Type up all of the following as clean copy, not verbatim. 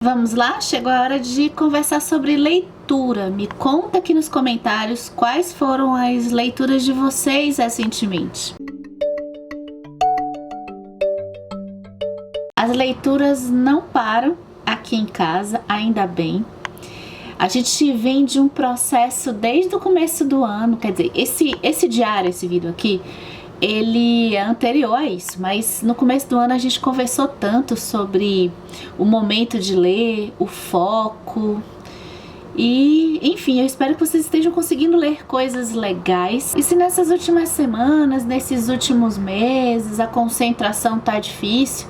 Vamos lá? Chegou a hora de conversar sobre leitura. Me conta aqui nos comentários quais foram as leituras de vocês recentemente. As leituras não param aqui em casa, ainda bem. A gente vem de um processo desde o começo do ano, quer dizer, esse diário, esse vídeo aqui, ele é anterior a isso, mas no começo do ano a gente conversou tanto sobre o momento de ler, o foco e, enfim, eu espero que vocês estejam conseguindo ler coisas legais. E se nessas últimas semanas, nesses últimos meses, a concentração tá difícil,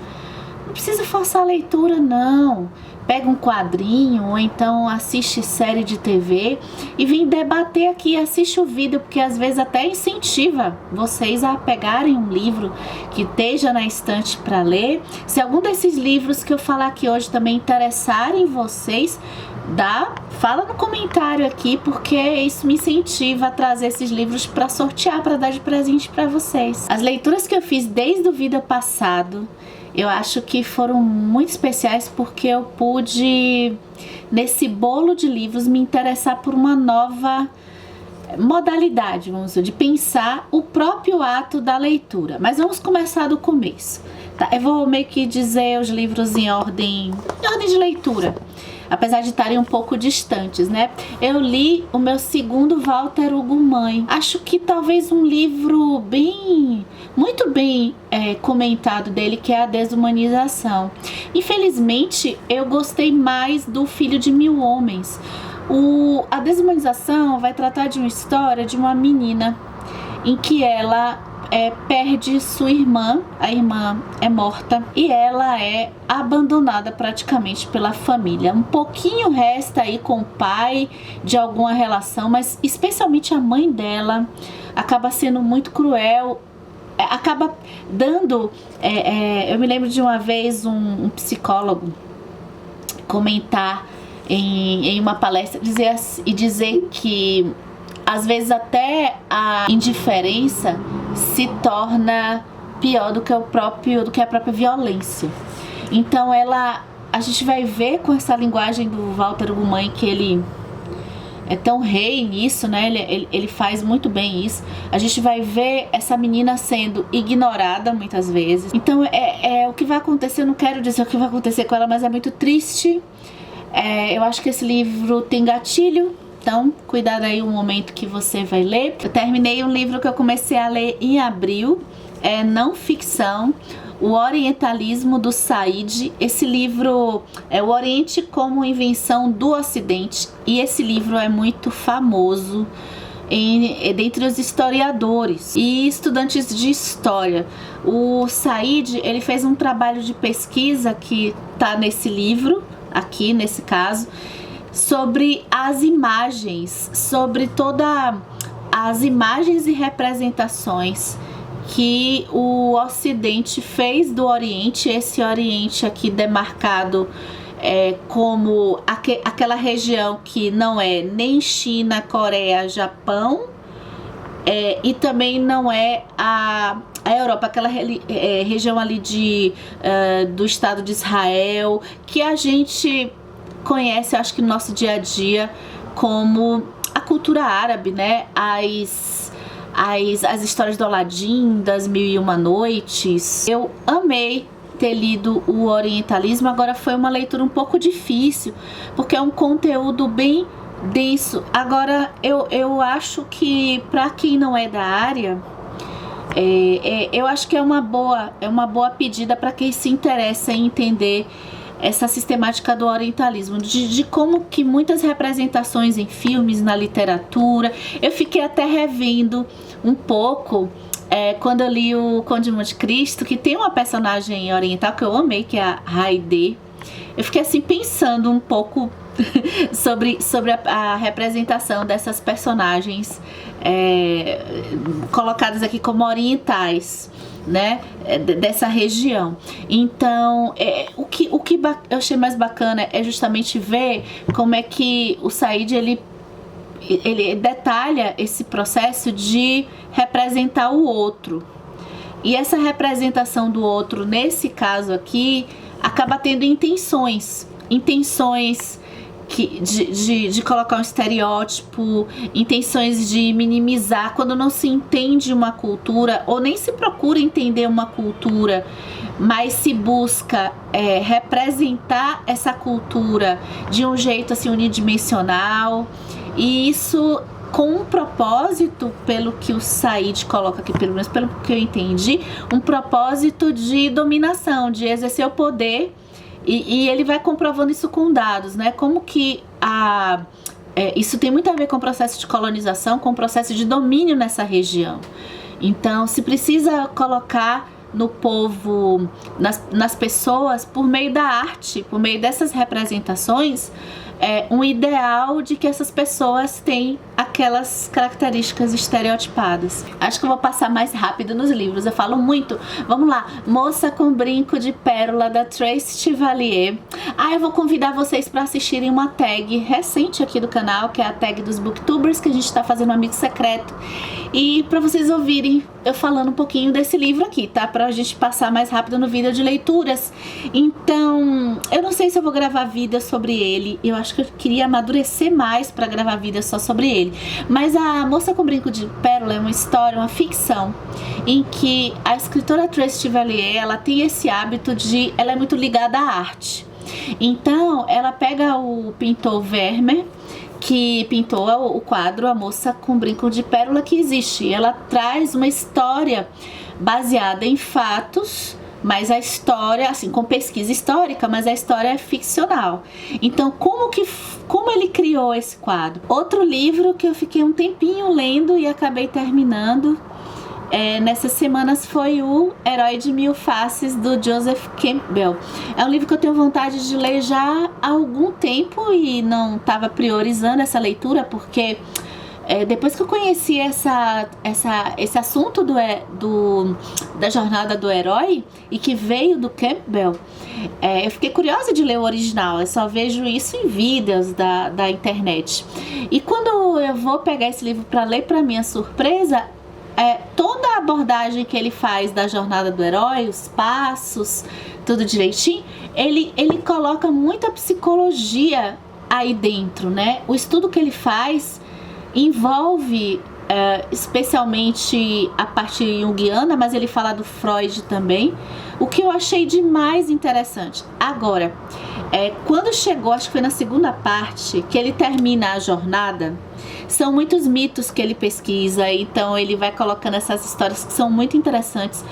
não precisa forçar a leitura não. Pega um quadrinho ou então assiste série de TV e vem debater aqui, assiste o vídeo, porque às vezes até incentiva vocês a pegarem um livro que esteja na estante para ler. Se algum desses livros que eu falar aqui hoje também interessarem vocês, fala no comentário aqui, porque isso me incentiva a trazer esses livros para sortear, para dar de presente para vocês. As leituras que eu fiz desde o vídeo passado, eu acho que foram muito especiais porque eu pude, nesse bolo de livros, me interessar por uma nova modalidade, vamos dizer, de pensar o próprio ato da leitura. Mas vamos começar do começo, tá? Eu vou meio que dizer os livros em ordem de leitura, apesar de estarem um pouco distantes, né? Eu li o meu segundo Walter Hugo Mãe. Acho que talvez um livro muito bem comentado dele, que é A Desumanização. Infelizmente, eu gostei mais do Filho de Mil Homens. A Desumanização vai tratar de uma história de uma menina em que ela perde sua irmã, a irmã é morta e ela é abandonada praticamente pela família. Um pouquinho resta aí com o pai de alguma relação, mas especialmente a mãe dela acaba sendo muito cruel, acaba dando... eu me lembro de uma vez um psicólogo comentar em uma palestra dizer que às vezes até a indiferença se torna pior do que a própria violência. Então a gente vai ver com essa linguagem do Walter Hugo Mãe que ele é tão rei nisso, né? Ele faz muito bem isso. A gente vai ver essa menina sendo ignorada muitas vezes. Então o que vai acontecer, eu não quero dizer o que vai acontecer com ela, mas é muito triste. Eu acho que esse livro tem gatilho. Então, cuidado aí o momento que você vai ler. Eu terminei um livro que eu comecei a ler em abril, é não ficção, O Orientalismo do Said. Esse livro é O Oriente como Invenção do Ocidente, e esse livro é muito famoso dentre os historiadores e estudantes de história. O Said, ele fez um trabalho de pesquisa que está nesse livro, aqui nesse caso, sobre as imagens, sobre todas as imagens e representações que o Ocidente fez do Oriente, esse Oriente aqui demarcado como aquela região que não é nem China, Coreia, Japão, e também não é a Europa, aquela região ali do Estado de Israel, que a gente conhece, acho que no nosso dia a dia, como a cultura árabe, né? As histórias do Aladim, das Mil e Uma Noites. Eu amei ter lido o Orientalismo. Agora foi uma leitura um pouco difícil, porque é um conteúdo bem denso. Agora eu acho que para quem não é da área, eu acho que é uma boa pedida para quem se interessa em entender essa sistemática do orientalismo, de como que muitas representações em filmes, na literatura. Eu fiquei até revendo um pouco quando eu li o Conde de Monte Cristo, que tem uma personagem oriental que eu amei, que é a Haidé. Eu fiquei assim pensando um pouco sobre a representação dessas personagens colocadas aqui como orientais, né, dessa região. Então, o que eu achei mais bacana é justamente ver como é que o Said ele detalha esse processo de representar o outro. E essa representação do outro, nesse caso aqui, acaba tendo intenções. intenções de colocar um estereótipo, intenções de minimizar, quando não se entende uma cultura, ou nem se procura entender uma cultura, mas se busca representar essa cultura de um jeito assim unidimensional, e isso com um propósito, pelo que o Said coloca aqui, pelo menos pelo que eu entendi, um propósito de dominação, de exercer o poder. E ele vai comprovando isso com dados, né? Como que isso tem muito a ver com o processo de colonização, com o processo de domínio nessa região. Então, se precisa colocar no povo, nas pessoas, por meio da arte, por meio dessas representações, um ideal de que essas pessoas têm aquelas características estereotipadas. Acho que eu vou passar mais rápido nos livros, eu falo muito. Vamos lá, Moça com Brinco de Pérola, da Tracy Chevalier. Eu vou convidar vocês para assistirem uma tag recente aqui do canal, que é a tag dos Booktubers, que a gente está fazendo um amigo secreto. E para vocês ouvirem eu falando um pouquinho desse livro aqui, tá? Pra gente passar mais rápido no vídeo de leituras. Então, eu não sei se eu vou gravar vídeo sobre ele. Eu acho que eu queria amadurecer mais pra gravar vídeo só sobre ele. Mas a Moça com Brinco de Pérola é uma história, uma ficção, em que a escritora Tracy Chevalier, ela tem esse hábito de... ela é muito ligada à arte. Então, ela pega o pintor Vermeer, que pintou o quadro A Moça com Brinco de Pérola, que existe. Ela traz uma história baseada em fatos, mas a história, assim, com pesquisa histórica, mas a história é ficcional. Então, como ele criou esse quadro? Outro livro que eu fiquei um tempinho lendo e acabei terminando nessas semanas foi o Herói de Mil Faces, do Joseph Campbell. É um livro que eu tenho vontade de ler já há algum tempo e não estava priorizando essa leitura, porque depois que eu conheci esse assunto da jornada do herói, e que veio do Campbell, eu fiquei curiosa de ler o original. Eu só vejo isso em vídeos da internet. E quando eu vou pegar esse livro para ler, para minha surpresa, toda a abordagem que ele faz da jornada do herói, os passos, tudo direitinho, ele coloca muita psicologia aí dentro, né? O estudo que ele faz envolve especialmente a parte junguiana, mas ele fala do Freud também, o que eu achei de mais interessante. Agora, quando chegou, acho que foi na segunda parte, que ele termina a jornada, são muitos mitos que ele pesquisa, então ele vai colocando essas histórias que são muito interessantes.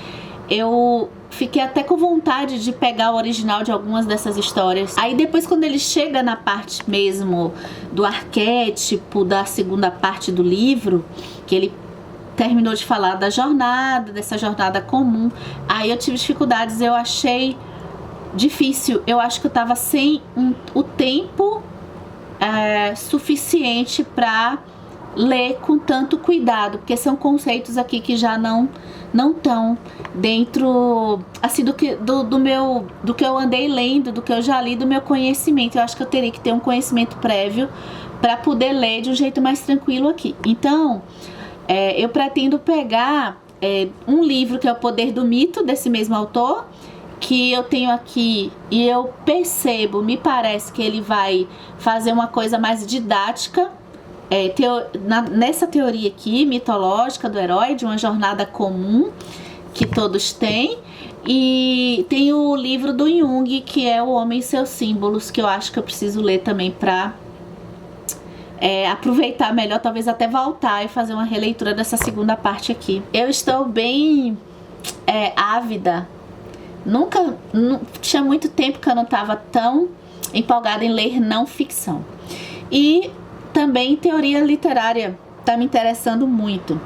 Eu fiquei até com vontade de pegar o original de algumas dessas histórias. Aí depois, quando ele chega na parte mesmo do arquétipo, da segunda parte do livro, que ele terminou de falar da jornada, dessa jornada comum, aí eu tive dificuldades, eu achei difícil. Eu acho que eu tava sem o tempo suficiente para ler com tanto cuidado, porque são conceitos aqui que já não estão dentro assim do que eu andei lendo, do que eu já li, do meu conhecimento. Eu acho que eu teria que ter um conhecimento prévio para poder ler de um jeito mais tranquilo aqui. Então, eu pretendo pegar um livro que é O Poder do Mito, desse mesmo autor, que eu tenho aqui, e eu percebo, me parece que ele vai fazer uma coisa mais didática, nessa teoria aqui, mitológica do herói, de uma jornada comum que todos têm. E tem o livro do Jung, que é O Homem e Seus Símbolos, que eu acho que eu preciso ler também para aproveitar melhor, talvez até voltar e fazer uma releitura dessa segunda parte aqui. Eu estou bem ávida. Tinha muito tempo que eu não estava tão empolgada em ler não ficção. E também teoria literária está me interessando muito.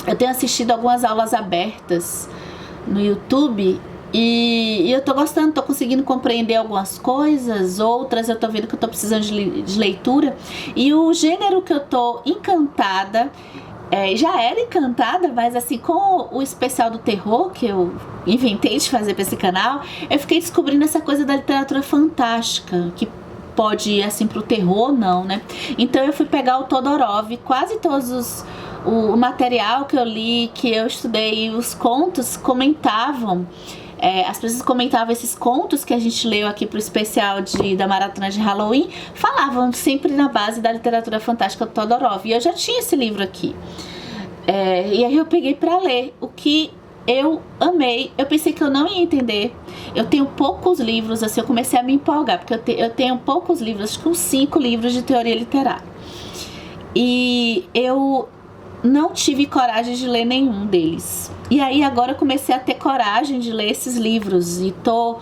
Eu tenho assistido algumas aulas abertas no YouTube e eu tô gostando, tô conseguindo compreender algumas coisas, outras eu tô vendo que eu tô precisando de leitura. E o gênero que eu tô encantada, já era encantada, mas assim, com o especial do terror que eu inventei de fazer para esse canal, eu fiquei descobrindo essa coisa da literatura fantástica, que pode ir assim pro terror, não, né? Então eu fui pegar o Todorov, quase todos o material que eu li, que eu estudei, os contos comentavam as pessoas comentavam esses contos que a gente leu aqui pro especial da Maratona de Halloween, falavam sempre na base da literatura fantástica do Todorov. E eu já tinha esse livro aqui. E aí eu peguei pra ler, o que eu amei. Eu pensei que eu não ia entender. Eu tenho poucos livros, assim, eu comecei a me empolgar, porque eu tenho poucos livros, acho que uns 5 livros de teoria literária. E eu não tive coragem de ler nenhum deles. E aí agora eu comecei a ter coragem de ler esses livros e tô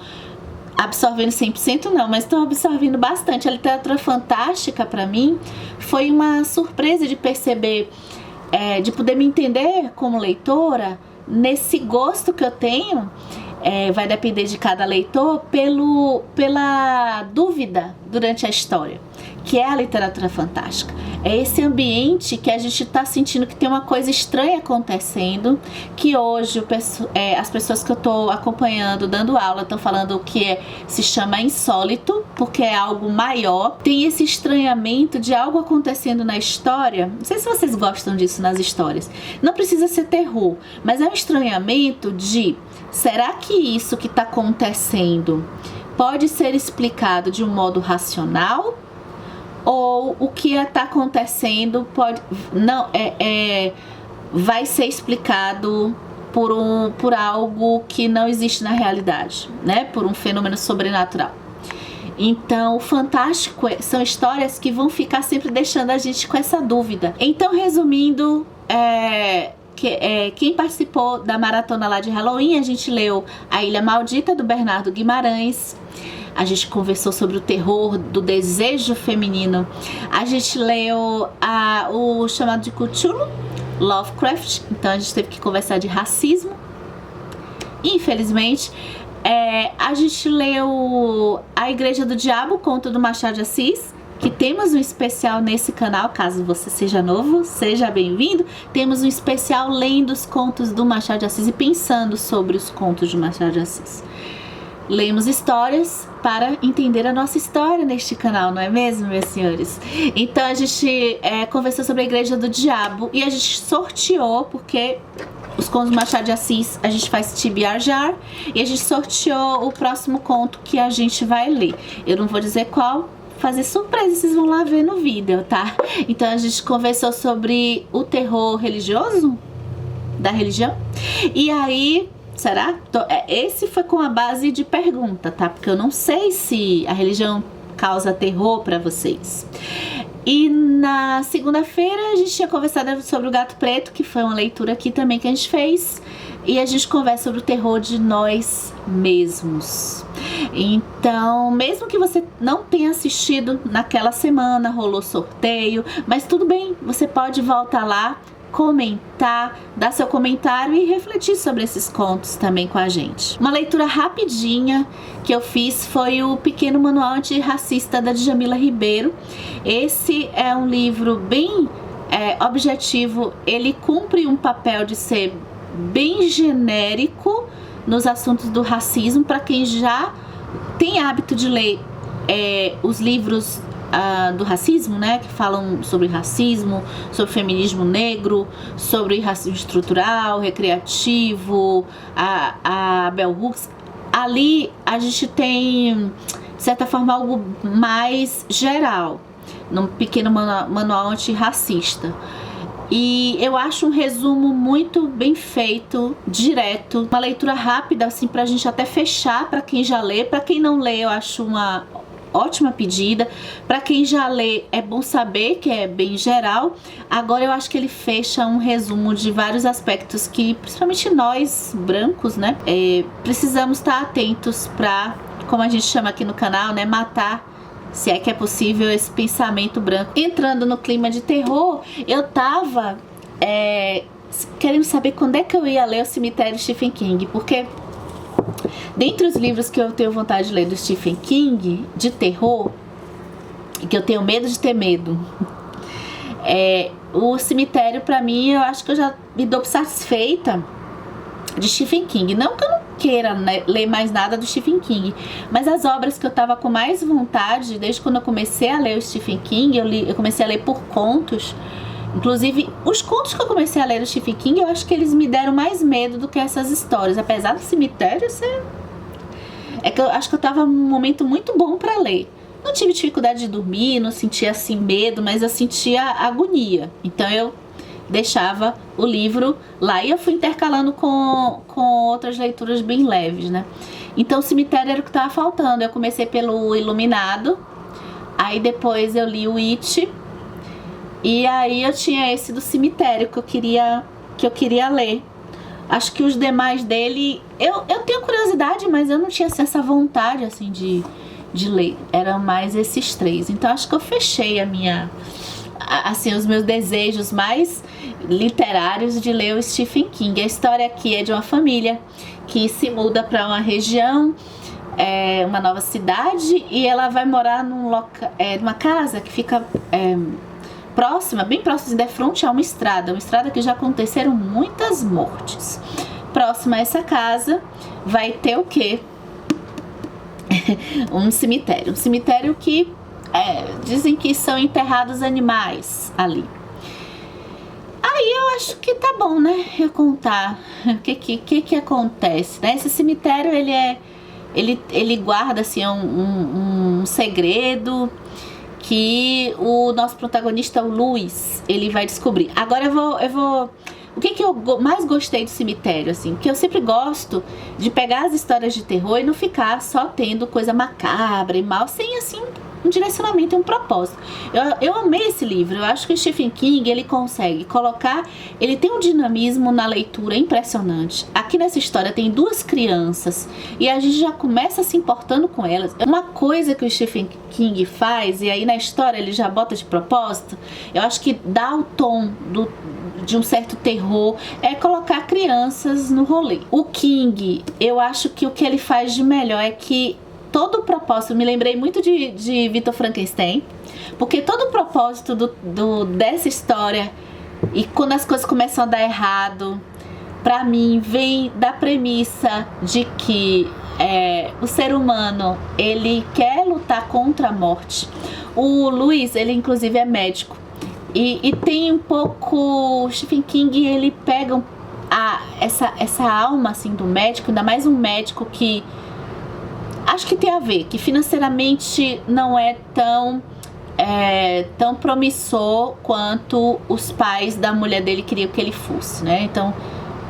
absorvendo 100% não, mas tô absorvendo bastante. A literatura fantástica pra mim foi uma surpresa de perceber, de poder me entender como leitora nesse gosto que eu tenho. Vai depender de cada leitor, pela dúvida durante a história, que é a literatura fantástica. É esse ambiente que a gente está sentindo que tem uma coisa estranha acontecendo, que hoje as pessoas que eu estou acompanhando, dando aula, estão falando que se chama insólito, porque é algo maior. Tem esse estranhamento de algo acontecendo na história. Não sei se vocês gostam disso nas histórias. Não precisa ser terror, mas é um estranhamento de: será que isso que está acontecendo pode ser explicado de um modo racional? Ou o que está acontecendo vai ser explicado por algo que não existe na realidade, né? Por um fenômeno sobrenatural. Então, o fantástico são histórias que vão ficar sempre deixando a gente com essa dúvida. Então, resumindo, quem participou da maratona lá de Halloween, a gente leu A Ilha Maldita, do Bernardo Guimarães. A gente conversou sobre o terror do desejo feminino. A gente leu o chamado de Cthulhu, Lovecraft. Então a gente teve que conversar de racismo. Infelizmente. A gente leu A Igreja do Diabo, conto do Machado de Assis, que temos um especial nesse canal. Caso você seja novo, seja bem-vindo. Temos um especial lendo os contos do Machado de Assis e pensando sobre os contos de Machado de Assis. Lemos histórias para entender a nossa história neste canal, não é mesmo, meus senhores? Então a gente conversou sobre a Igreja do Diabo e a gente sorteou, porque os contos do Machado de Assis a gente faz TBR, e a gente sorteou o próximo conto que a gente vai ler. Eu não vou dizer qual, fazer surpresa, vocês vão lá ver no vídeo, tá? Então a gente conversou sobre o terror religioso, da religião, e aí... será? Esse foi com a base de pergunta, tá? Porque eu não sei se a religião causa terror pra vocês. E na segunda-feira a gente tinha conversado sobre o Gato Preto, que foi uma leitura aqui também que a gente fez. E a gente conversa sobre o terror de nós mesmos. Então, mesmo que você não tenha assistido naquela semana, rolou sorteio, mas tudo bem, você pode voltar lá, comentar, dar seu comentário e refletir sobre esses contos também com a gente. Uma leitura rapidinha que eu fiz foi o Pequeno Manual Antirracista, da Djamila Ribeiro. Esse é um livro bem objetivo, ele cumpre um papel de ser bem genérico nos assuntos do racismo, para quem já tem hábito de ler os livros do racismo, né, que falam sobre racismo, sobre feminismo negro, sobre racismo estrutural, recreativo, a Bell Hooks. Ali a gente tem, de certa forma, algo mais geral, num pequeno manual antirracista. E eu acho um resumo muito bem feito, direto, uma leitura rápida, assim, pra gente até fechar, pra quem já lê. Pra quem não lê, eu acho uma ótima pedida. Para quem já lê, é bom saber que é bem geral. Agora eu acho que ele fecha um resumo de vários aspectos que, principalmente nós brancos, né, precisamos estar atentos para, como a gente chama aqui no canal, né, matar, se é que é possível, esse pensamento branco. Entrando no clima de terror, eu tava querendo saber quando é que eu ia ler O Cemitério de Stephen King, porque dentre os livros que eu tenho vontade de ler do Stephen King, de terror, e que eu tenho medo de ter medo, O Cemitério, pra mim, eu acho que eu já me dou satisfeita de Stephen King. Não que eu não queira, né, ler mais nada do Stephen King, mas as obras que eu tava com mais vontade, desde quando eu comecei a ler o Stephen King, eu comecei a ler por contos, Inclusive, os contos que eu comecei a ler do Stephen King, eu acho que eles me deram mais medo do que essas histórias. Apesar do cemitério ser... É que eu acho que eu tava num momento muito bom pra ler. Não tive dificuldade de dormir, não sentia assim medo, mas eu sentia agonia. Então eu deixava o livro lá e eu fui intercalando com outras leituras bem leves, né? Então o cemitério era o que tava faltando. Eu comecei pelo Iluminado, aí depois eu li o It, e aí eu tinha esse do cemitério que eu queria ler. Acho que os demais dele, eu tenho curiosidade, mas eu não tinha assim, essa vontade assim de ler. Eram mais esses 3. Então acho que eu fechei assim, os meus desejos mais literários de ler o Stephen King. A história aqui é de uma família que se muda para uma região, uma nova cidade, e ela vai morar numa casa que fica bem próxima, de frente a uma estrada que já aconteceram muitas mortes. Próxima a essa casa vai ter o quê? Um cemitério que dizem que são enterrados animais ali. Aí eu acho que tá bom, né? Eu contar o que acontece, né? Esse cemitério, ele guarda assim um segredo que o nosso protagonista, o Luiz, ele vai descobrir. Agora eu vou o que eu mais gostei do cemitério, assim, que eu sempre gosto de pegar as histórias de terror e não ficar só tendo coisa macabra e mal, sem assim um direcionamento e um propósito. Eu amei esse livro. Eu acho que o Stephen King, ele consegue colocar, ele tem um dinamismo na leitura impressionante. Aqui nessa história tem 2 crianças e a gente já começa se importando com elas. Uma coisa que o Stephen King faz, e aí na história ele já bota de propósito, eu acho que dá o tom de um certo terror, é colocar crianças no rolê. O King, eu acho que o que ele faz de melhor é que todo o propósito, me lembrei muito de Victor Frankenstein, porque todo o propósito dessa história, e quando as coisas começam a dar errado, pra mim vem da premissa de que o ser humano, ele quer lutar contra a morte. O Luiz, ele inclusive é médico, e tem um pouco, o Stephen King, ele pega essa alma assim do médico, ainda mais um médico que acho que tem a ver, que financeiramente não é tão promissor quanto os pais da mulher dele queriam que ele fosse, né? Então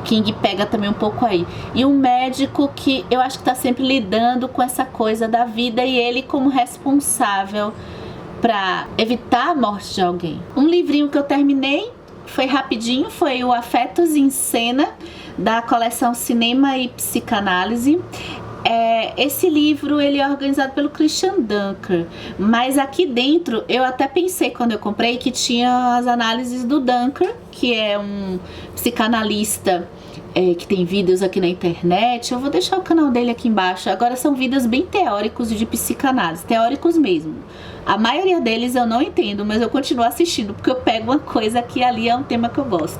King pega também um pouco aí. E um médico que eu acho que tá sempre lidando com essa coisa da vida, e ele como responsável para evitar a morte de alguém. Um livrinho que eu terminei, foi rapidinho, foi o Afetos em Cena, da coleção Cinema e Psicanálise. Esse livro, ele é organizado pelo Christian Dunker, mas aqui dentro eu até pensei quando eu comprei que tinha as análises do Dunker, que é um psicanalista que tem vídeos aqui na internet. Eu vou deixar o canal dele aqui embaixo. Agora são vídeos bem teóricos de psicanálise, teóricos mesmo. A maioria deles eu não entendo, mas eu continuo assistindo porque eu pego uma coisa aqui e ali, é um tema que eu gosto.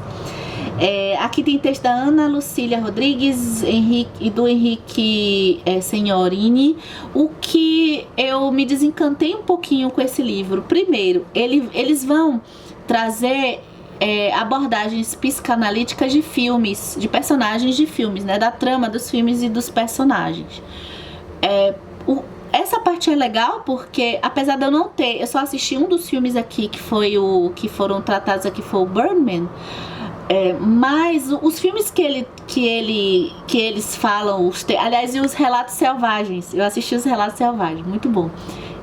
Aqui tem texto da Ana Lucília Rodrigues e do Henrique Senhorini. O que eu me desencantei um pouquinho com esse livro, primeiro, eles vão trazer abordagens psicanalíticas de filmes, de personagens de filmes, né, da trama dos filmes e dos personagens. Essa parte é legal porque, apesar de eu não ter, eu só assisti um dos filmes aqui que foram tratados aqui, foi o Birdman. Mas os filmes que eles falam, aliás, e os Relatos Selvagens, eu assisti os Relatos Selvagens, muito bom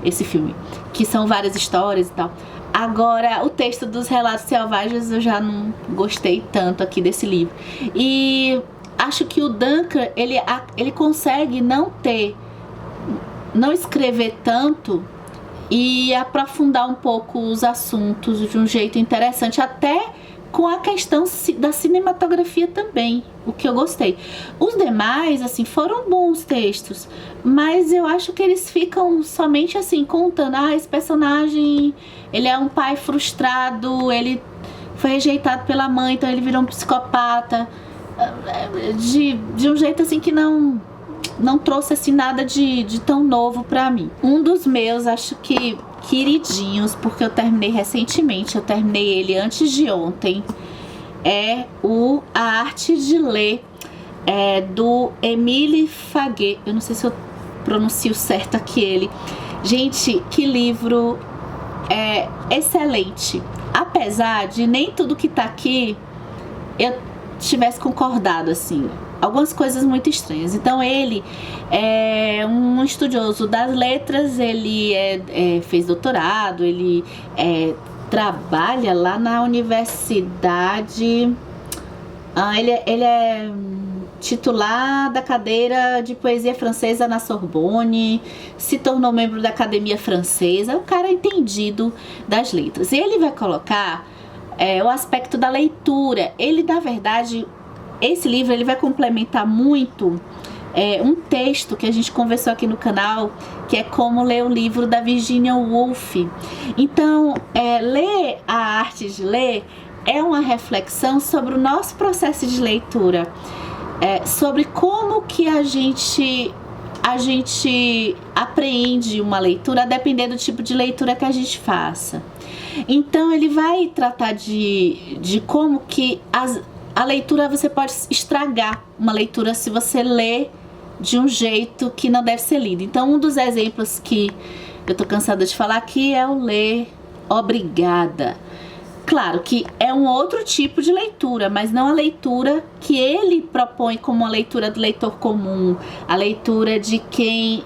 esse filme, que são várias histórias e tal. Agora, o texto dos Relatos Selvagens eu já não gostei tanto aqui desse livro. E acho que o Dunker, ele consegue não escrever tanto e aprofundar um pouco os assuntos de um jeito interessante, até com a questão da cinematografia também, o que eu gostei. Os demais, assim, foram bons textos, mas eu acho que eles ficam somente assim, contando, esse personagem, ele é um pai frustrado, ele foi rejeitado pela mãe, então ele virou um psicopata, de um jeito assim que não trouxe assim nada de tão novo pra mim. Um dos meus, acho que queridinhos, porque eu terminei recentemente, eu terminei ele antes de ontem. É A Arte de Ler, do Émile Faguet. Eu não sei se eu pronuncio certo aqui ele. Gente, que livro excelente. Apesar de nem tudo que tá aqui eu tivesse concordado, assim, algumas coisas muito estranhas. Então ele é um estudioso das letras, ele fez doutorado, ele trabalha lá na universidade. Ele é titular da cadeira de poesia francesa na Sorbonne, se tornou membro da Academia Francesa, é um cara entendido das letras. E ele vai colocar o aspecto da leitura. Ele, na verdade, esse livro ele vai complementar muito um texto que a gente conversou aqui no canal, que é Como Ler o Livro, da Virginia Woolf. Então, ler A Arte de Ler é uma reflexão sobre o nosso processo de leitura, sobre como que a gente apreende uma leitura a depender do tipo de leitura que a gente faça. Então ele vai tratar de como que a leitura, você pode estragar uma leitura se você lê de um jeito que não deve ser lido. Então um dos exemplos que eu tô cansada de falar aqui é o ler obrigada. Claro que é um outro tipo de leitura, mas não a leitura que ele propõe como a leitura do leitor comum, a leitura de quem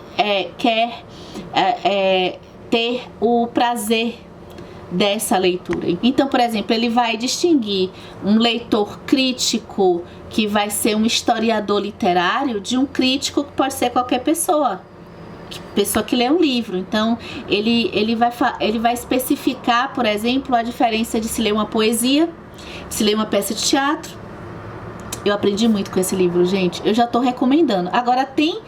quer ter o prazer dessa leitura. Então, por exemplo, ele vai distinguir um leitor crítico, que vai ser um historiador literário, de um crítico que pode ser qualquer pessoa que lê um livro. Então ele vai especificar, por exemplo, a diferença de se ler uma poesia, se ler uma peça de teatro. Eu aprendi muito com esse livro, gente, eu já tô recomendando. Agora tem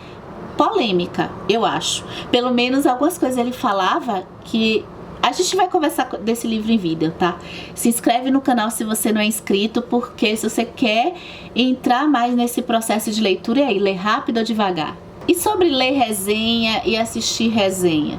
polêmica, eu acho, pelo menos algumas coisas ele falava que a gente vai conversar desse livro em vídeo, tá? Se inscreve no canal se você não é inscrito, porque se você quer entrar mais nesse processo de leitura, aí ler rápido ou devagar. E sobre ler resenha e assistir resenha?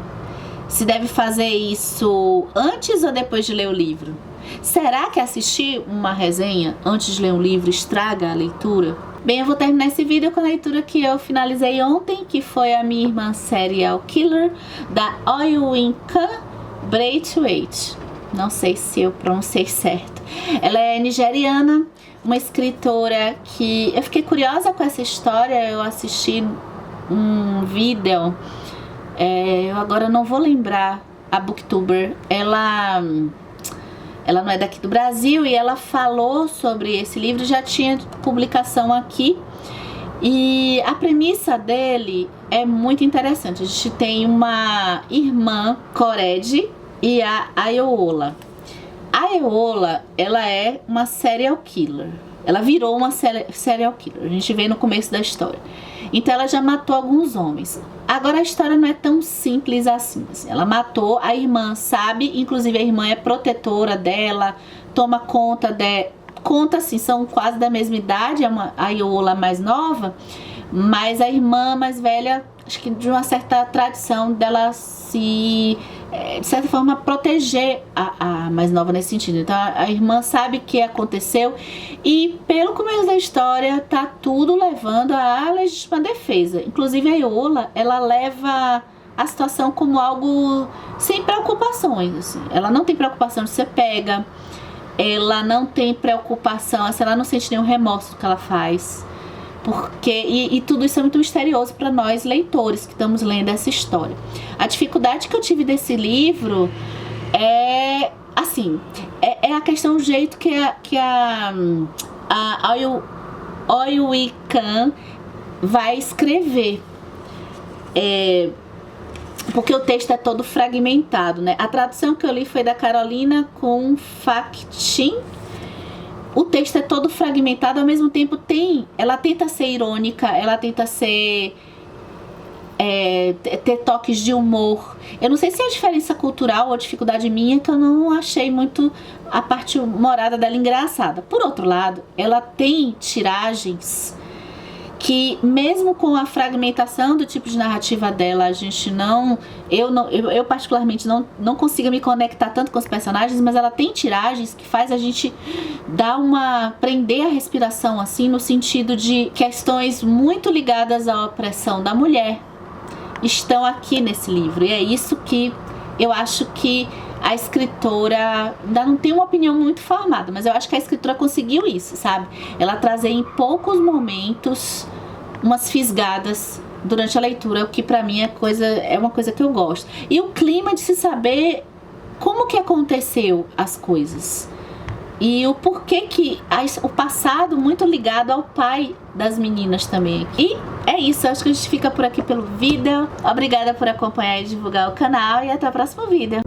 Se deve fazer isso antes ou depois de ler o livro? Será que assistir uma resenha antes de ler um livro estraga a leitura? Bem, eu vou terminar esse vídeo com a leitura que eu finalizei ontem, que foi a minha irmã Serial Killer, da Oyinka Braithwaite. Não sei se eu pronunciei certo. Ela é nigeriana, uma escritora que... Eu fiquei curiosa com essa história, eu assisti um vídeo, eu agora não vou lembrar, a booktuber, ela não é daqui do Brasil, e ela falou sobre esse livro, já tinha publicação aqui, e a premissa dele é muito interessante. A gente tem uma irmã, Korede, e a Ayola. A Ayola, ela é uma serial killer. Ela virou uma serial killer, a gente vê no começo da história. Então ela já matou alguns homens. Agora a história não é tão simples assim. Ela matou, a irmã sabe, inclusive a irmã é protetora dela, toma conta conta assim, são quase da mesma idade, a Ayola mais nova, mas a irmã mais velha, acho que de uma certa tradição dela se... de certa forma proteger a mais nova nesse sentido. Então a irmã sabe o que aconteceu, e pelo começo da história tá tudo levando à legítima defesa. Inclusive a Ayola, ela leva a situação como algo sem preocupações, assim. Ela não tem preocupação de ser pega, ela não tem preocupação, assim, ela não sente nenhum remorso do que ela faz, porque e tudo isso é muito misterioso para nós leitores que estamos lendo essa história. A dificuldade que eu tive desse livro é assim, é a questão do jeito que a Oyinka vai escrever, porque o texto é todo fragmentado, né? A tradução que eu li foi da Carolina com Factin. O texto é todo fragmentado, ao mesmo tempo ela tenta ser irônica, ela tenta ser... ter toques de humor. Eu não sei se é a diferença cultural ou a dificuldade minha, que eu não achei muito a parte humorada dela engraçada. Por outro lado, ela tem tiragens que mesmo com a fragmentação do tipo de narrativa dela, a gente eu particularmente não consigo me conectar tanto com os personagens, mas ela tem tiragens que faz a gente prender a respiração, assim, no sentido de questões muito ligadas à opressão da mulher estão aqui nesse livro, e é isso que eu acho que a escritora, ainda não tenho uma opinião muito formada, mas eu acho que a escritora conseguiu isso, sabe? Ela trazer em poucos momentos umas fisgadas durante a leitura, o que pra mim é uma coisa que eu gosto. E o clima de se saber como que aconteceu as coisas. E o porquê que o passado muito ligado ao pai das meninas também. E é isso, acho que a gente fica por aqui pelo vídeo. Obrigada por acompanhar e divulgar o canal, e até o próximo vídeo.